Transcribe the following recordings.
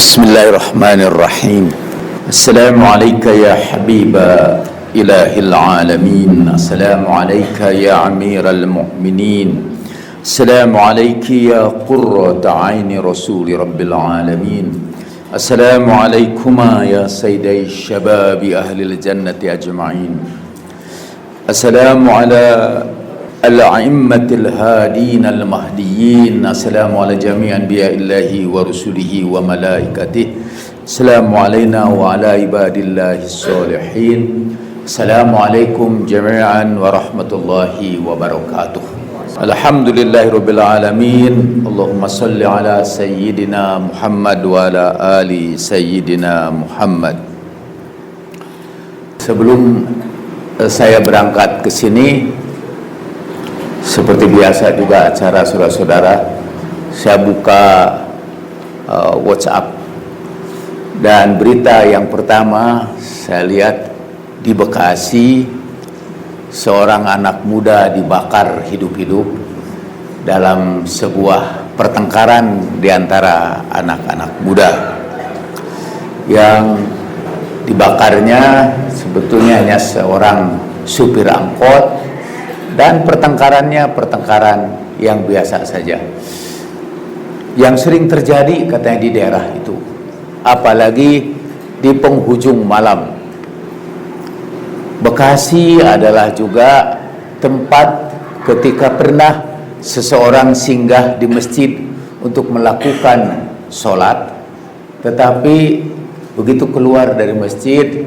Bismillahirrahmanirrahim. Assalamualaikum ya habiba ilahil alamin. Assalamualaikum ya amiral mu'minin. Assalamualaikum ya qurrata aini rasuli rabbil alamin. Assalamualaikum ya sayyidai syababi ahlil jannati ajma'in. Assalamu ala al-a'immatil hadin al-mahdiyyin. Assalamu ala jami' anbiya'illahi wa rusulihi wa malaikatihi. Assalamu alaina wa ala ibadillahi salihin. Assalamu alaikum jami'an wa rahmatullahi wa barakatuh. Alhamdulillahi rabbil alamin. Allahumma salli ala sayyidina Muhammad wa ala ali sayyidina Muhammad. Sebelum saya berangkat ke sini, seperti biasa juga acara saudara-saudara, saya buka WhatsApp, dan berita yang pertama saya lihat di Bekasi, seorang anak muda dibakar hidup-hidup dalam sebuah pertengkaran di antara anak-anak muda. Yang dibakarnya sebetulnya hanya seorang supir angkot, dan pertengkarannya pertengkaran yang biasa saja, yang sering terjadi katanya di daerah itu, apalagi di penghujung malam. Bekasi adalah juga tempat ketika pernah seseorang singgah di masjid untuk melakukan sholat, tetapi begitu keluar dari masjid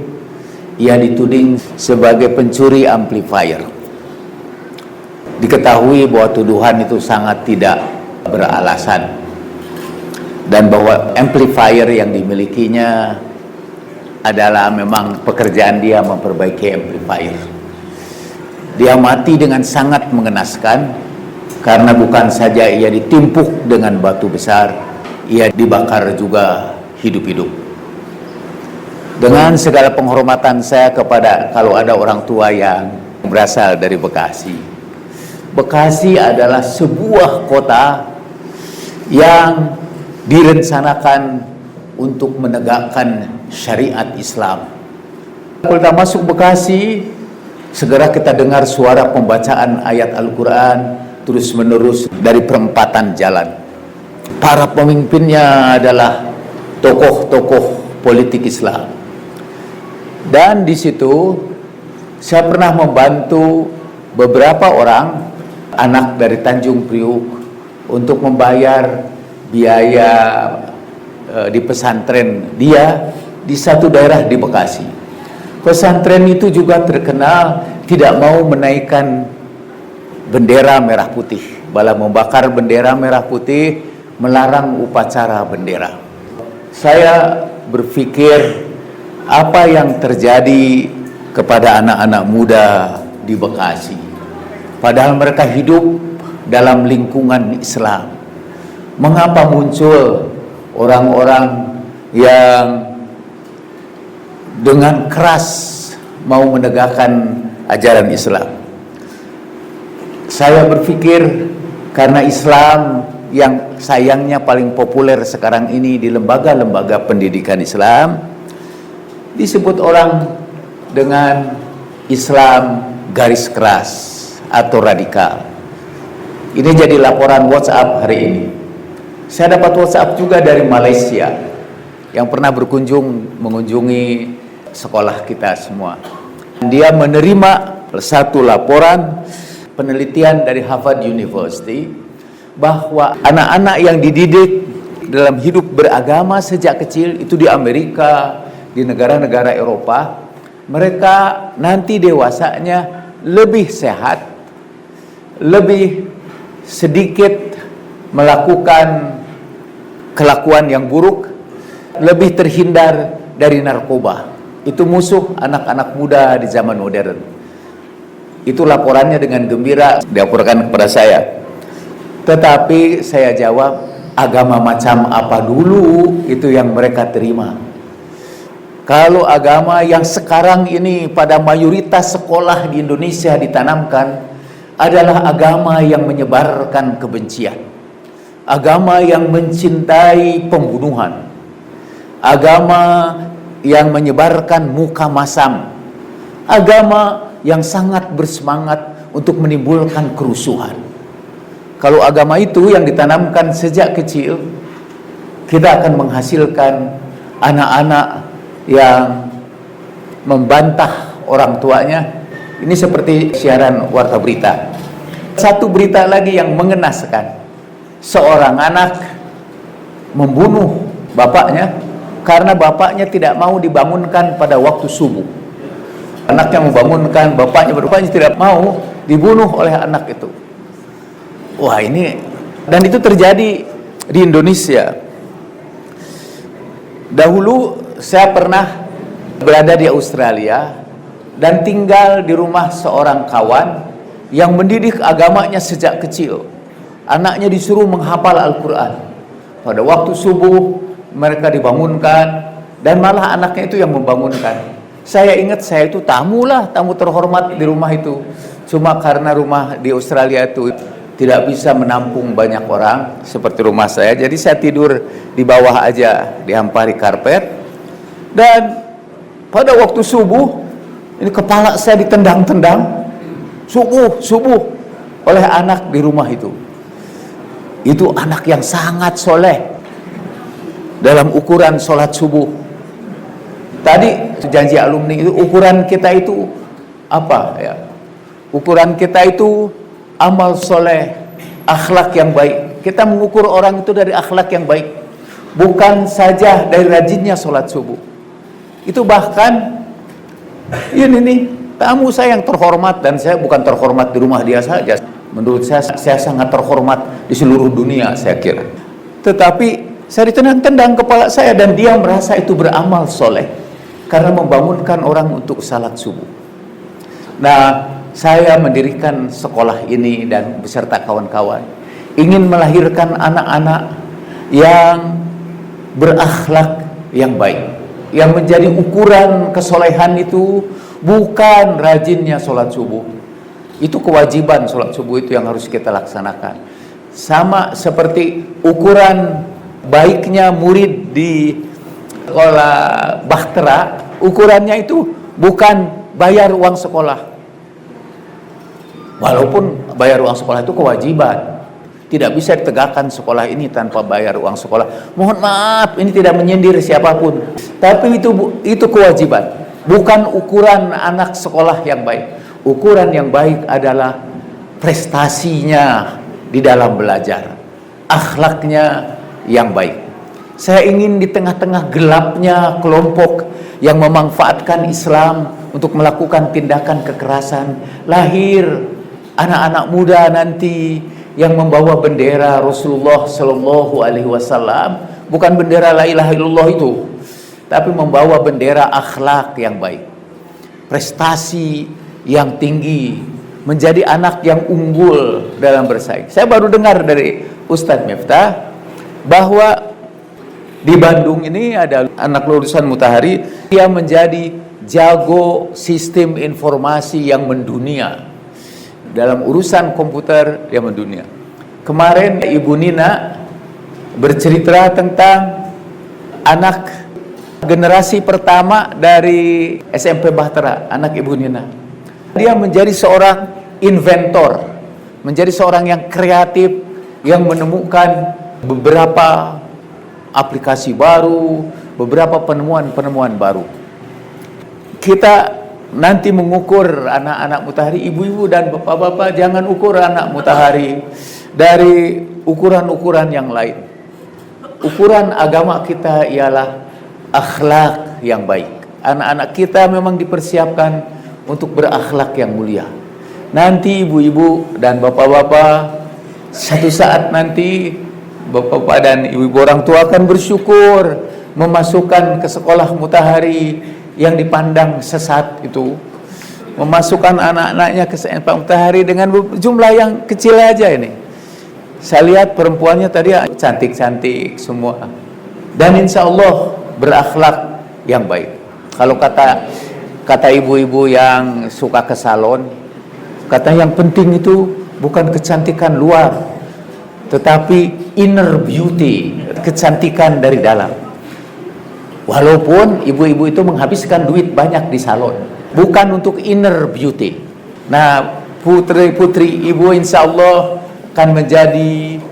ia dituding sebagai pencuri amplifier. Diketahui bahwa tuduhan itu sangat tidak beralasan, dan bahwa amplifier yang dimilikinya adalah memang pekerjaan dia memperbaiki amplifier. Dia mati dengan sangat mengenaskan, karena bukan saja ia ditimpuk dengan batu besar, ia dibakar juga hidup-hidup. Dengan segala penghormatan saya kepada kalau ada orang tua yang berasal dari Bekasi, Bekasi adalah sebuah kota yang direncanakan untuk menegakkan syariat Islam. Kalau kita masuk Bekasi, segera kita dengar suara pembacaan ayat Al-Quran terus menerus dari perempatan jalan. Para pemimpinnya adalah tokoh-tokoh politik Islam. Dan di situ saya pernah membantu beberapa orang anak dari Tanjung Priuk untuk membayar biaya di pesantren dia di satu daerah di Bekasi. Pesantren itu juga terkenal tidak mau menaikkan bendera merah putih, malah membakar bendera merah putih, melarang upacara bendera. Saya berpikir, apa yang terjadi kepada anak-anak muda di Bekasi, padahal mereka hidup dalam lingkungan Islam? Mengapa muncul orang-orang yang dengan keras mau menegakkan ajaran Islam? Saya berpikir karena Islam yang sayangnya paling populer sekarang ini di lembaga-lembaga pendidikan Islam disebut orang dengan Islam garis keras atau radikal. Ini jadi laporan WhatsApp hari ini. Saya dapat WhatsApp juga dari Malaysia yang pernah mengunjungi sekolah kita semua. Dia menerima satu laporan penelitian dari Harvard University bahwa anak-anak yang dididik dalam hidup beragama sejak kecil itu di Amerika, di negara-negara Eropa, mereka nanti dewasanya lebih sehat, lebih sedikit melakukan kelakuan yang buruk, lebih terhindar dari narkoba. Itu musuh anak-anak muda di zaman modern. Itu laporannya dengan gembira dilaporkan kepada saya. Tetapi saya jawab, agama macam apa dulu itu yang mereka terima? Kalau agama yang sekarang ini pada mayoritas sekolah di Indonesia ditanamkan adalah agama yang menyebarkan kebencian, agama yang mencintai pembunuhan, agama yang menyebarkan muka masam, agama yang sangat bersemangat untuk menimbulkan kerusuhan. Kalau agama itu yang ditanamkan sejak kecil, kita akan menghasilkan anak-anak yang membantah orang tuanya. Ini seperti siaran warta berita. Satu berita lagi yang mengenaskan, seorang anak membunuh bapaknya karena bapaknya tidak mau dibangunkan pada waktu subuh. Anaknya membangunkan bapaknya tidak mau, dibunuh oleh anak itu. Wah, ini, dan itu terjadi di Indonesia. Dahulu saya pernah berada di Australia dan tinggal di rumah seorang kawan yang mendidik agamanya sejak kecil. Anaknya disuruh menghafal Al-Quran. Pada waktu subuh mereka dibangunkan, dan malah anaknya itu yang membangunkan. Saya ingat saya itu tamu terhormat di rumah itu. Cuma karena rumah di Australia itu tidak bisa menampung banyak orang seperti rumah saya, jadi saya tidur di bawah aja, dihampari karpet. Dan pada waktu subuh ini kepala saya ditendang-tendang, subuh oleh anak di rumah itu. Itu anak yang sangat soleh dalam ukuran sholat subuh. Tadi janji alumni itu, ukuran kita itu apa ya? Ukuran kita itu amal soleh, akhlak yang baik. Kita mengukur orang itu dari akhlak yang baik, bukan saja dari rajinnya sholat subuh. Itu bahkan ini nih tamu saya yang terhormat, dan saya bukan terhormat di rumah dia saja. Menurut saya sangat terhormat di seluruh dunia, saya kira. Tetapi saya ditendang-tendang kepala saya, dan dia merasa itu beramal soleh karena membangunkan orang untuk salat subuh. Nah, saya mendirikan sekolah ini dan beserta kawan-kawan ingin melahirkan anak-anak yang berakhlak yang baik, yang menjadi ukuran kesolehan itu bukan rajinnya sholat subuh. Itu kewajiban sholat subuh itu yang harus kita laksanakan. Sama seperti ukuran baiknya murid di sekolah bahtera, ukurannya itu bukan bayar uang sekolah. Walaupun bayar uang sekolah itu kewajiban, tidak bisa ditegakkan sekolah ini tanpa bayar uang sekolah. Mohon maaf, ini tidak menyindir siapapun, tapi itu kewajiban, bukan ukuran anak sekolah yang baik. Ukuran yang baik adalah prestasinya di dalam belajar, akhlaknya yang baik. Saya ingin di tengah-tengah gelapnya kelompok yang memanfaatkan Islam untuk melakukan tindakan kekerasan, lahir anak-anak muda nanti yang membawa bendera Rasulullah Shallallahu Alaihi Wasallam, bukan bendera la ilaha illallah itu, tapi membawa bendera akhlak yang baik, prestasi yang tinggi, menjadi anak yang unggul dalam bersaing. Saya baru dengar dari Ustadz Miftah bahwa di Bandung ini ada anak lulusan Mutahari yang menjadi jago sistem informasi yang mendunia. Dalam urusan komputer dia mendunia. Kemarin Ibu Nina bercerita tentang anak generasi pertama dari SMP Bahtera, anak Ibu Nina. Dia menjadi seorang inventor, menjadi seorang yang kreatif, yang menemukan beberapa aplikasi baru, beberapa penemuan-penemuan baru. Kita nanti mengukur anak-anak Mutahari, ibu-ibu dan bapak-bapak, jangan ukur anak Mutahari dari ukuran-ukuran yang lain. Ukuran agama kita ialah akhlak yang baik. Anak-anak kita memang dipersiapkan untuk berakhlak yang mulia. Nanti ibu-ibu dan bapak-bapak, satu saat nanti bapak-bapak dan ibu-ibu orang tua akan bersyukur memasukkan ke sekolah Mutahari yang dipandang sesat itu, memasukkan anak-anaknya ke sekolah Mutahari dengan jumlah yang kecil aja ini. Saya lihat perempuannya tadi cantik-cantik semua, dan insya Allah berakhlak yang baik. Kalau kata ibu-ibu yang suka ke salon, kata yang penting itu bukan kecantikan luar, tetapi inner beauty, kecantikan dari dalam. Walaupun ibu-ibu itu menghabiskan duit banyak di salon, bukan untuk inner beauty. Nah, putri-putri ibu insya Allah akan menjadi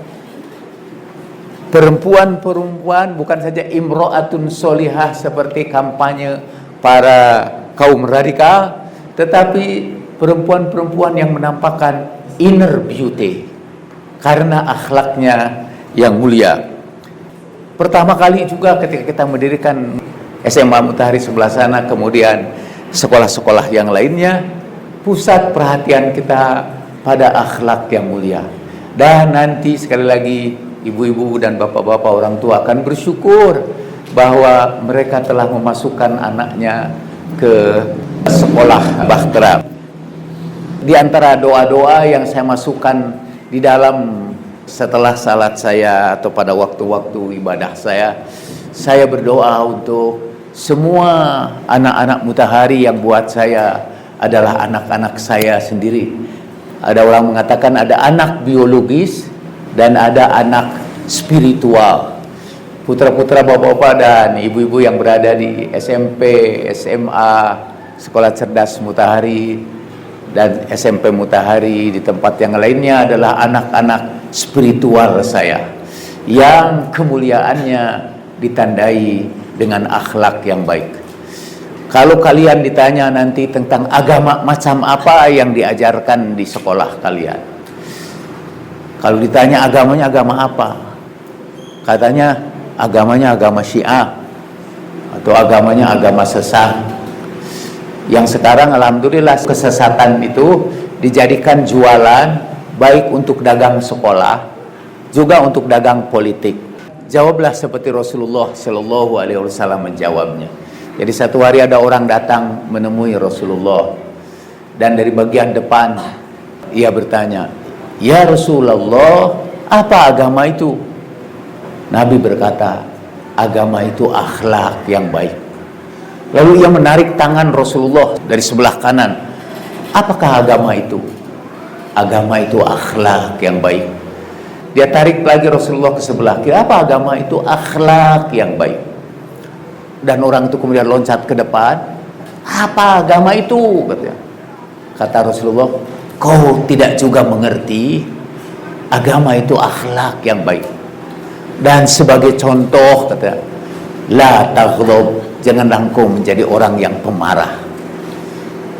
perempuan-perempuan, bukan saja imro'atun solihah seperti kampanye para kaum radikal, tetapi perempuan-perempuan yang menampakkan inner beauty karena akhlaknya yang mulia. Pertama kali juga ketika kita mendirikan SMA Mutahari sebelah sana, kemudian sekolah-sekolah yang lainnya, pusat perhatian kita pada akhlak yang mulia. Dan nanti sekali lagi ibu-ibu dan bapak-bapak orang tua akan bersyukur bahwa mereka telah memasukkan anaknya ke sekolah bahtera. Di antara doa-doa yang saya masukkan di dalam setelah salat saya atau pada waktu-waktu ibadah saya berdoa untuk semua anak-anak mutahari yang buat saya adalah anak-anak saya sendiri. Ada orang mengatakan ada anak biologis dan ada anak spiritual. Putra-putra bapak-bapak dan ibu-ibu yang berada di SMP, SMA, Sekolah Cerdas Mutahari dan SMP Mutahari di tempat yang lainnya adalah anak-anak spiritual saya yang kemuliaannya ditandai dengan akhlak yang baik. Kalau kalian ditanya nanti tentang agama macam apa yang diajarkan di sekolah kalian, kalau ditanya agamanya agama apa, katanya agamanya agama Syiah atau agamanya agama sesat. Yang sekarang alhamdulillah kesesatan itu dijadikan jualan, baik untuk dagang sekolah juga untuk dagang politik. Jawablah seperti Rasulullah Shallallahu Alaihi Wasallam menjawabnya. Jadi satu hari ada orang datang menemui Rasulullah dan dari bagian depan ia bertanya, "Ya Rasulullah, apa agama itu?" Nabi berkata, "Agama itu akhlak yang baik." Lalu ia menarik tangan Rasulullah dari sebelah kanan. "Apakah agama itu?" "Agama itu akhlak yang baik." Dia tarik lagi Rasulullah ke sebelah kiri. "Apa agama itu?" "Akhlak yang baik." Dan orang itu kemudian loncat ke depan. "Apa agama itu?" katanya. Kata Rasulullah, "Kau tidak juga mengerti, agama itu akhlak yang baik." Dan sebagai contoh katanya, "La taghdab," janganlah engkau menjadi orang yang pemarah.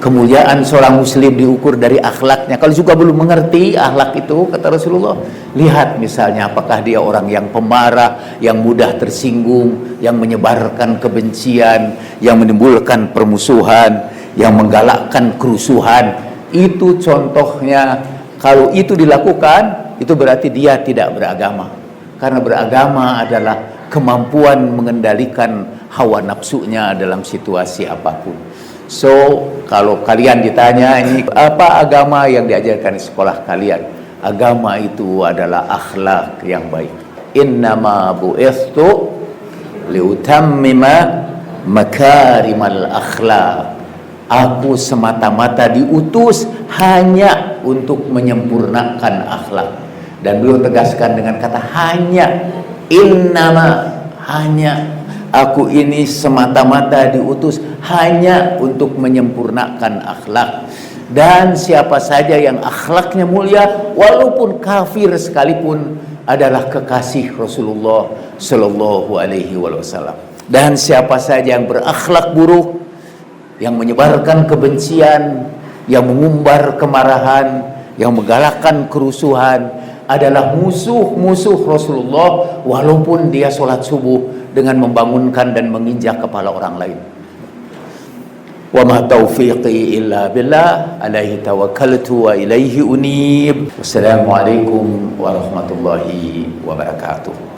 Kemuliaan seorang muslim diukur dari akhlaknya. Kalau juga belum mengerti akhlak itu, kata Rasulullah, lihat misalnya apakah dia orang yang pemarah, yang mudah tersinggung, yang menyebarkan kebencian, yang menimbulkan permusuhan, yang menggalakkan kerusuhan. Itu contohnya. Kalau itu dilakukan, itu berarti dia tidak beragama. Karena beragama adalah kemampuan mengendalikan hawa nafsunya dalam situasi apapun. So, kalau kalian ditanya ini apa agama yang diajarkan di sekolah kalian? Agama itu adalah akhlak yang baik. Innama bu'ithtu liutammima makarimal akhlak. Aku semata-mata diutus hanya untuk menyempurnakan akhlak. Dan beliau tegaskan dengan kata hanya. Innama, hanya. Aku ini semata-mata diutus hanya untuk menyempurnakan akhlak. Dan siapa saja yang akhlaknya mulia, walaupun kafir sekalipun, adalah kekasih Rasulullah Sallallahu Alaihi Wasallam. Dan siapa saja yang berakhlak buruk, yang menyebarkan kebencian, yang mengumbar kemarahan, yang menggalakkan kerusuhan, adalah musuh-musuh Rasulullah, walaupun dia sholat subuh dengan membangunkan dan menginjak kepala orang lain. Wa ma taufiqi illa billah, alaihi tawakkaltu wa ilaihi unib. Wassalamualaikum warahmatullahi wabarakatuh.